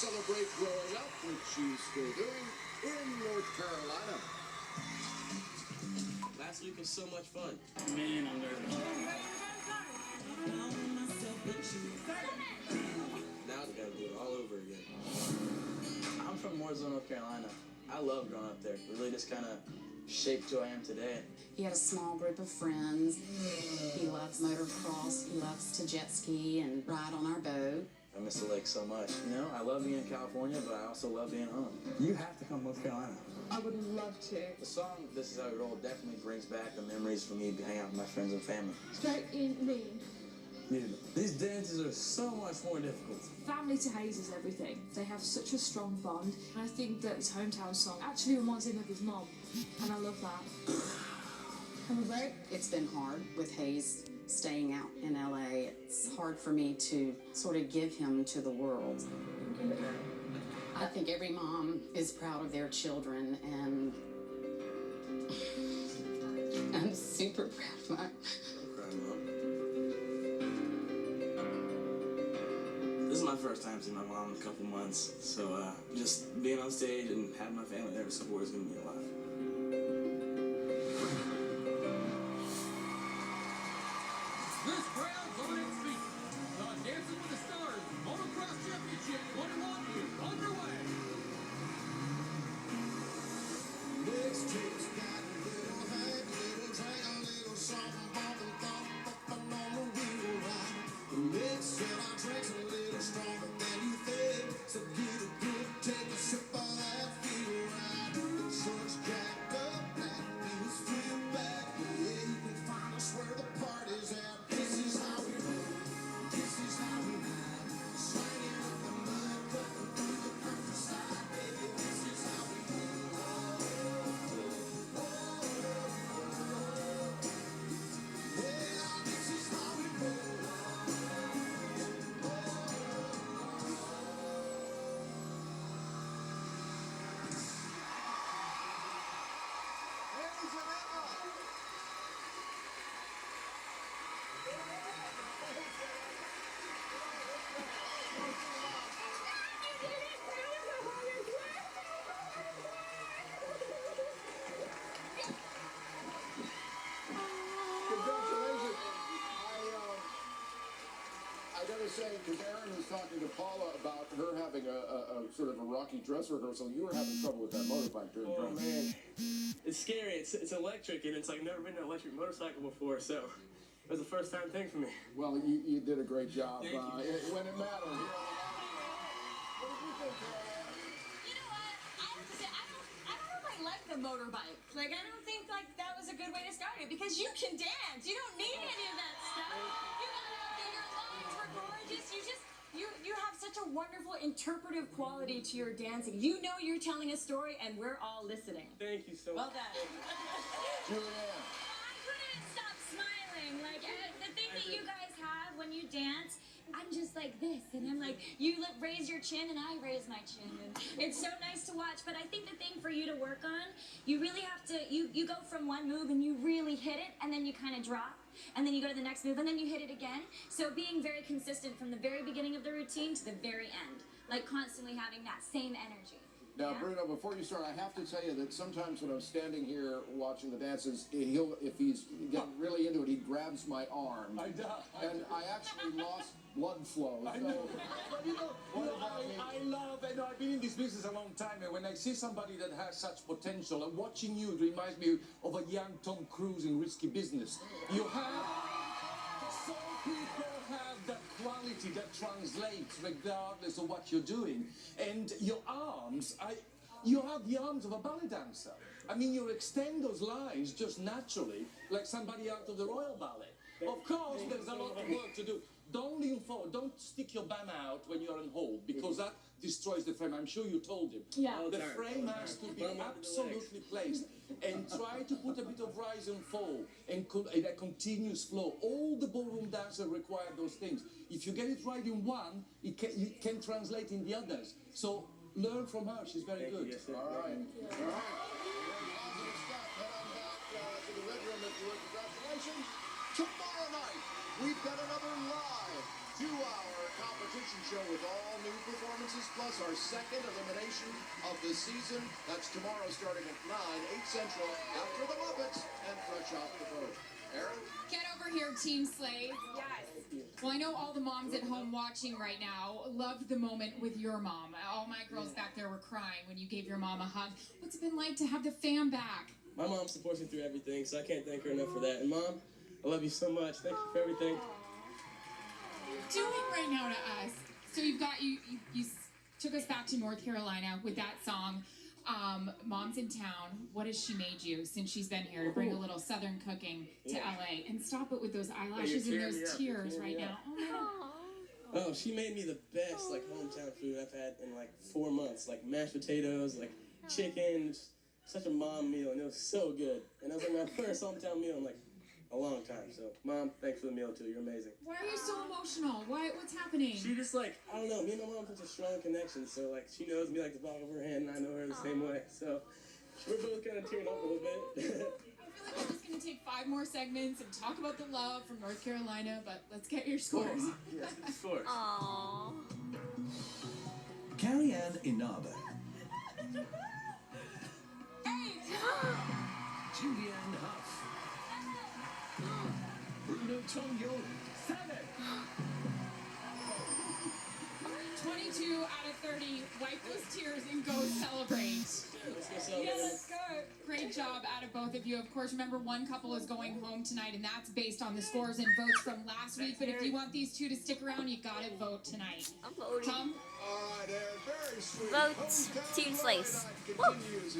Celebrate growing up, which she's still doing, in North Carolina. Last week was so much fun. Man, I'm nervous. Now we gotta do it all over again. I'm from Mooresville, North Carolina. I love growing up there. It really just kind of shaped who I am today. He had a small group of friends. He loves motocross. He loves to jet ski and ride on our boat. I miss the lake so much. You know, I love being in California, but I also love being home. You have to come to North Carolina. I would love to. The song, This Is How We Roll, definitely brings back the memories for me hanging out with my friends and family. Straight in lean. These dances are so much more difficult. Family to Hayes is everything. They have such a strong bond. And I think that his hometown song actually reminds him of his mom. And I love that. Am I right? It's been hard with Hayes staying out in LA. It's hard for me to sort of give him to the world. I think every mom is proud of their children, and I'm super proud of mine. I'm crying, Mom. This is my first time seeing my mom in a couple months, so just being on stage and having my family there to support is gonna mean a lot. This crowd's on its feet. The Dancing with the Stars Motocross Championship 21 is underway. Mixtapes got a little hype, little drink, a little something, bumping, bumping on the wheel ride. The mix said our drinks a little stronger than you think, so get a grip, take a sip of that feel right. The truck's jacked up, black wheels flip back. Yeah, you can find us where the party's at. This is how we roll. This is how we ride. Sliding up the mud, cutting through the countryside, baby. This is how we roll. Yeah, this is how we roll. Congratulations. I gotta say, because Aaron was talking to Paula about her having a sort of a rocky dress rehearsal, you were having trouble with that motorbike during Oh drums. man, it's scary. It's electric, and it's like never been an electric motorcycle before, so it was a first time thing for me. Well, you did a great job Thank you. when it mattered. You know what? I have to say, I don't know if I like the motorbike. Like, I don't think like that was a good way to start it because you can dance. You don't need any of that stuff. You got out there, your lines were gorgeous. You have such a wonderful interpretive quality to your dancing. You know you're telling a story, and we're all listening. Thank you so Well much. done. Julianne. I couldn't stop smiling. Like the thing that you guys have when you dance, I'm just like this, and I'm like, you raise your chin, and I raise my chin, and it's so nice to watch. But I think the thing for you to work on, you really have to, you go from one move and you really hit it, and then you kind of drop, and then you go to the next move, and then you hit it again. So being very consistent from the very beginning of the routine to the very end, like constantly having that same energy. Now, Yeah? Bruno, before you start, I have to tell you that sometimes when I'm standing here watching the dances, if he's getting really into it, he grabs my arm. I know. And I actually lost blood flow. I so- know. But you know, I love, and I've been in this business a long time, and when I see somebody that has such potential, and watching you, it reminds me of a young Tom Cruise in Risky Business. You have, some people have that quality that translates regardless of what you're doing. And your arms, you have the arms of a ballet dancer. I mean, you extend those lines just naturally, like somebody out of the Royal Ballet. Of course, there's a lot of work to do. Don't lean forward. Don't stick your bum out when you're on hold, because that destroys the frame. I'm sure you told him. Yeah. Oh, The sorry. frame has to be Bum under the legs. absolutely placed. And try to put a bit of rise and fall and a continuous flow. All the ballroom dancers require those things. If you get it right in one, you can translate in the others. So learn from her. She's very good. Yes, sir. All right. All right. Positive stuff. Head on back to the Red Room if you would. Congratulations. Tomorrow night, we've got another live 2-hour competition show with all new performances, plus our second elimination of the season. That's tomorrow starting at 9, 8 Central, after the Muppets and fresh off the boat. Aaron? Get over here, Team Slave. Yes. Well, I know all the moms at home watching right now loved the moment with your mom. All my girls back there were crying when you gave your mom a hug. What's it been like to have the fam back? My mom supports me through everything, so I can't thank her enough for that. And Mom, I love you so much. Thank you for everything. Doing right now to us. So you took us back to North Carolina with that song. Mom's in town. What has she made you since she's been here to bring a little Southern cooking to LA? And stop it with those eyelashes and those tears right now. Oh my God. Oh, she made me the best like hometown food I've had in like 4 months. Like mashed potatoes, like chicken, just such a mom meal, and it was so good. And that was like my first hometown meal in like a long time. So, Mom, thanks for the meal too. You're amazing. Why are you so emotional? What's happening? She just like, I don't know, me and my mom have such a strong connection. So like, she knows me like the back of her hand, and I know her the same way. So we're both kind of tearing up a little bit. I feel like we're just going to take 5 more segments and talk about the love from North Carolina, but let's get your scores. Yes, of course. Aww. Carrie Ann Inaba. Julianne Huff. Bruno Tonyo. 22 out of 30. Wipe those tears and go celebrate. Let's go celebrate. Yeah, let's go. Great job out of both of you. Of course, remember, one couple is going home tonight, and that's based on the scores and votes from last week. But if you want these two to stick around, you gotta vote tonight. I'm voting. Tom? All right, Aaron, very sweet. Vote Hometown Team Slaves. Florida continues.